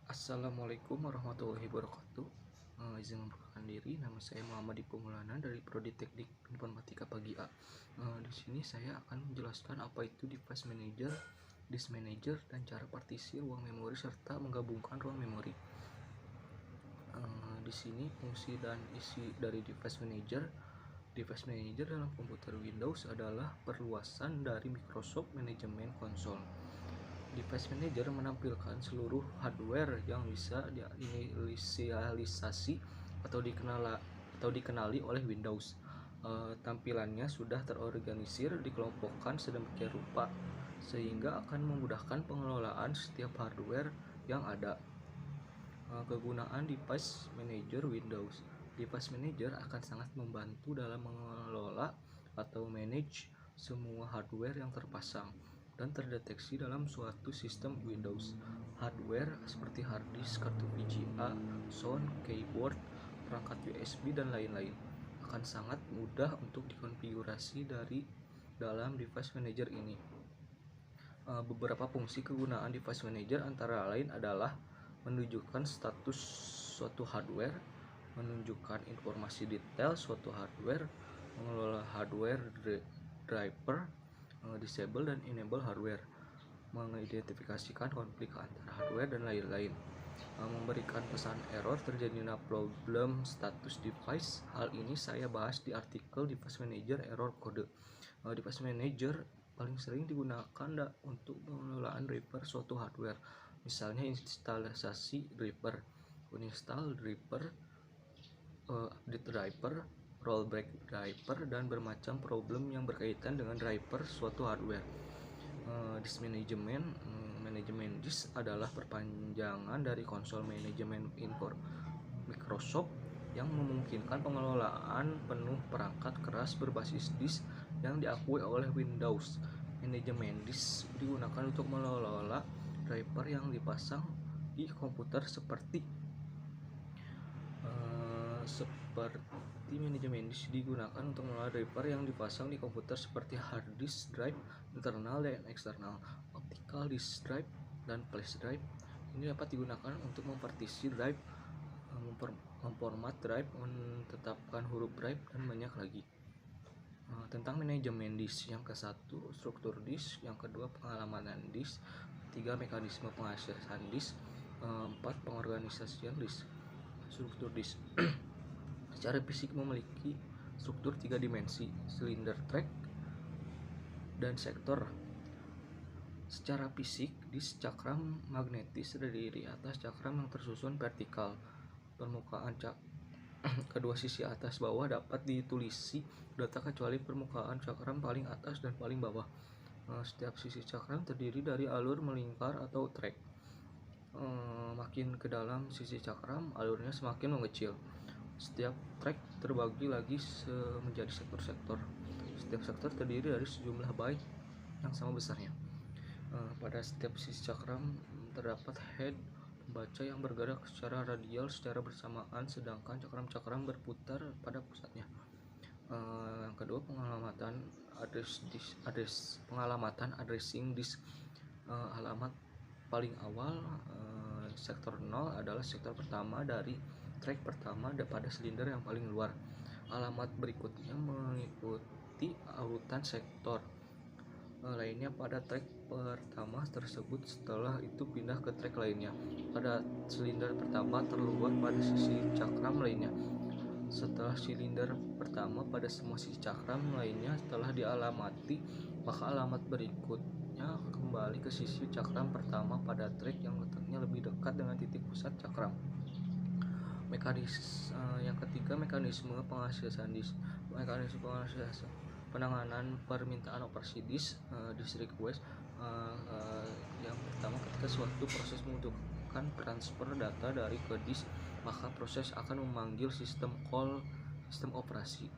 Assalamualaikum warahmatullahi wabarakatuh. Izin memperkenalkan diri, nama saya Muhammad Iqbal Maulana dari Prodi Teknik Informatika Pagi A. Di sini saya akan menjelaskan apa itu device manager, disk manager, dan cara partisi ruang memori serta menggabungkan ruang memori. Di sini fungsi dan isi dari device manager. Device manager dalam komputer Windows adalah perluasan dari Microsoft Management Console. Device Manager menampilkan seluruh hardware yang bisa diinisialisasi atau dikenali oleh Windows. Tampilannya sudah terorganisir, dikelompokkan sedemikian rupa sehingga akan memudahkan pengelolaan setiap hardware yang ada. Kegunaan Device Manager Windows. Device Manager akan sangat membantu dalam mengelola atau manage semua hardware yang terpasang dan terdeteksi dalam suatu sistem Windows. Hardware seperti hard disk, kartu VGA, sound, keyboard, perangkat USB, dan lain-lain akan sangat mudah untuk dikonfigurasi dari dalam Device Manager ini. Beberapa fungsi kegunaan Device Manager antara lain adalah menunjukkan status suatu hardware, menunjukkan informasi detail suatu hardware, mengelola hardware driver, disable dan enable hardware, mengidentifikasikan konflik antara hardware dan lain-lain, memberikan pesan error terjadinya problem status device. Hal ini saya bahas di artikel Device Manager Error Code. Device Manager paling sering digunakan untuk pengelolaan driver suatu hardware, misalnya instalasi driver, uninstall driver, update driver, rollback driver, dan bermacam problem yang berkaitan dengan driver suatu hardware. Disk Management. Manajemen disk adalah perpanjangan dari konsol manajemen Microsoft yang memungkinkan pengelolaan penuh perangkat keras berbasis disk yang diakui oleh Windows. Manajemen disk digunakan untuk mengelola driver yang dipasang di komputer seperti manajemen disk digunakan untuk mengelola driver yang dipasang di komputer seperti hard disk drive internal dan eksternal, optical disk drive, dan flash drive. Ini dapat digunakan untuk mempartisi drive, memformat drive, menetapkan huruf drive, dan banyak lagi. Tentang manajemen disk, yang ke-1 struktur disk, yang kedua pengalamatan disk, 3 mekanisme pengaksesan disk, 4 pengorganisasian disk. Struktur disk secara fisik memiliki struktur 3 dimensi, silinder, track, dan sektor. Secara fisik, disk cakram magnetis terdiri atas cakram yang tersusun vertikal. Permukaan kedua sisi atas bawah dapat ditulisi data kecuali permukaan cakram paling atas dan paling bawah. Setiap sisi cakram terdiri dari alur melingkar atau track. Makin ke dalam sisi cakram, alurnya semakin mengecil. Setiap track terbagi lagi menjadi sektor-sektor. Setiap sektor terdiri dari sejumlah byte yang sama besarnya. Pada setiap sisi cakram terdapat head pembaca yang bergerak secara radial secara bersamaan, sedangkan cakram-cakram berputar pada pusatnya. Yang kedua, pengalamatan addressing disk. Alamat paling awal sektor 0 adalah sektor pertama dari track pertama pada silinder yang paling luar. Alamat berikutnya mengikuti urutan sektor lainnya pada track pertama tersebut. Setelah itu pindah ke track lainnya pada silinder pertama terluar pada sisi cakram lainnya. Setelah silinder pertama pada semua sisi cakram lainnya telah dialamati, maka alamat berikutnya kembali ke sisi cakram pertama pada track yang letaknya lebih dekat dengan titik pusat cakram. Yang ketiga, mekanisme pengaksesan disk. Mekanisme pengaksesan penanganan permintaan operasi disk request. Yang pertama, ketika suatu proses membutuhkan transfer data dari ke disk, maka proses akan memanggil sistem call sistem operasi.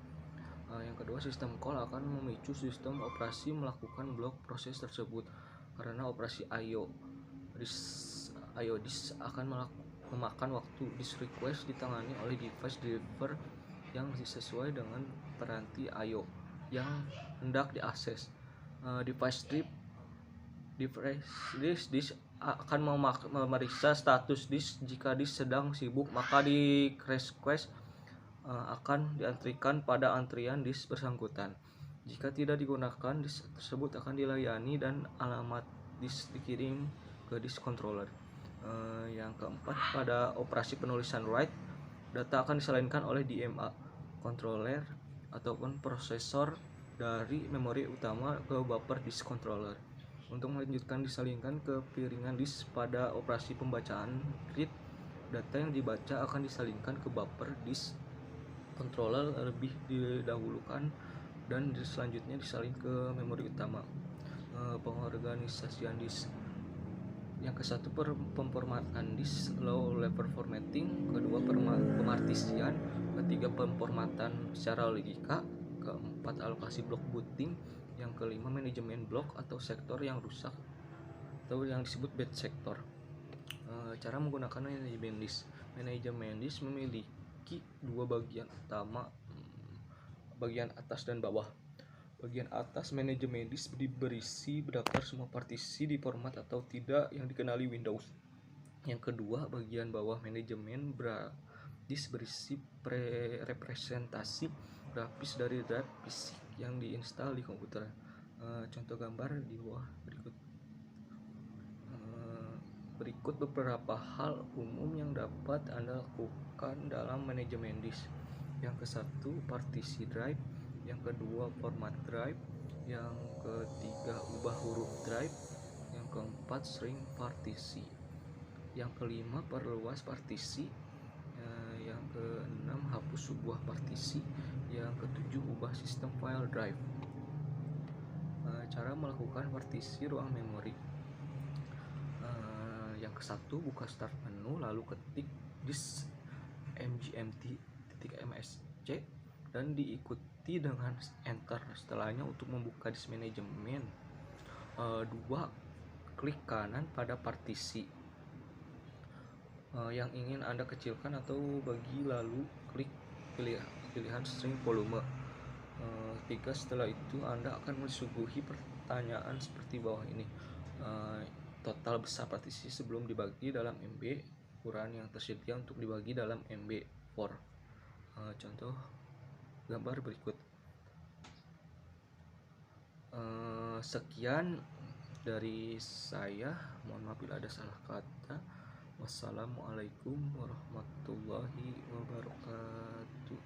Yang kedua, sistem call akan memicu sistem operasi melakukan blok proses tersebut karena operasi I/O disk akan memakan waktu. Disk request ditangani oleh device driver yang sesuai dengan peranti I/O yang hendak diakses. Device disk akan memeriksa status disk. Jika disk sedang sibuk, maka di crash request akan diantrikan pada antrian disk bersangkutan. Jika tidak digunakan, disk tersebut akan dilayani dan alamat disk dikirim ke disk controller. Yang keempat, pada operasi penulisan write, data akan disalinkan oleh DMA controller ataupun prosesor dari memori utama ke buffer disk controller. Untuk melanjutkan disalinkan ke piringan disk pada operasi pembacaan read, data yang dibaca akan disalinkan ke buffer disk controller lebih didahulukan dan selanjutnya disalin ke memori utama. Pengorganisasian disk. Yang ke-1 pemformatan disk, low level formatting. Kedua, pemartisian. Ketiga, pemformatan secara logika. Keempat, alokasi blok booting. Yang kelima, manajemen blok atau sektor yang rusak atau yang disebut bad sector. Cara menggunakan manajemen disk. Manajemen disk memiliki dua bagian utama, bagian atas dan bawah. Bagian atas manajemen disk berisi daftar semua partisi di format atau tidak yang dikenali Windows. Yang kedua, bagian bawah manajemen disk berisi representasi grafis dari drive fisik yang diinstal di komputer. Contoh gambar di bawah berikut. Berikut beberapa hal umum yang dapat Anda lakukan dalam manajemen disk. Yang ke-1, partisi drive. Yang kedua, format drive. Yang ketiga, ubah huruf drive. Yang keempat, shrink partisi. Yang kelima, perluas partisi. Yang keenam, hapus sebuah partisi. Yang ketujuh, ubah sistem file drive. Cara melakukan partisi ruang memori. Yang ke-1, buka start menu, lalu ketik disk mgmt.msc dan diikuti dengan enter. Setelahnya, untuk membuka disk manajemen, 2, klik kanan pada partisi yang ingin Anda kecilkan atau bagi, lalu klik pilihan shrink volume. 3, setelah itu Anda akan disuguhi pertanyaan seperti bawah ini. Total besar partisi sebelum dibagi dalam MB, ukuran yang tersedia untuk dibagi dalam MB4. Contoh gambar berikut. Sekian dari saya, mohon maaf bila ada salah kata. Wassalamualaikum warahmatullahi wabarakatuh.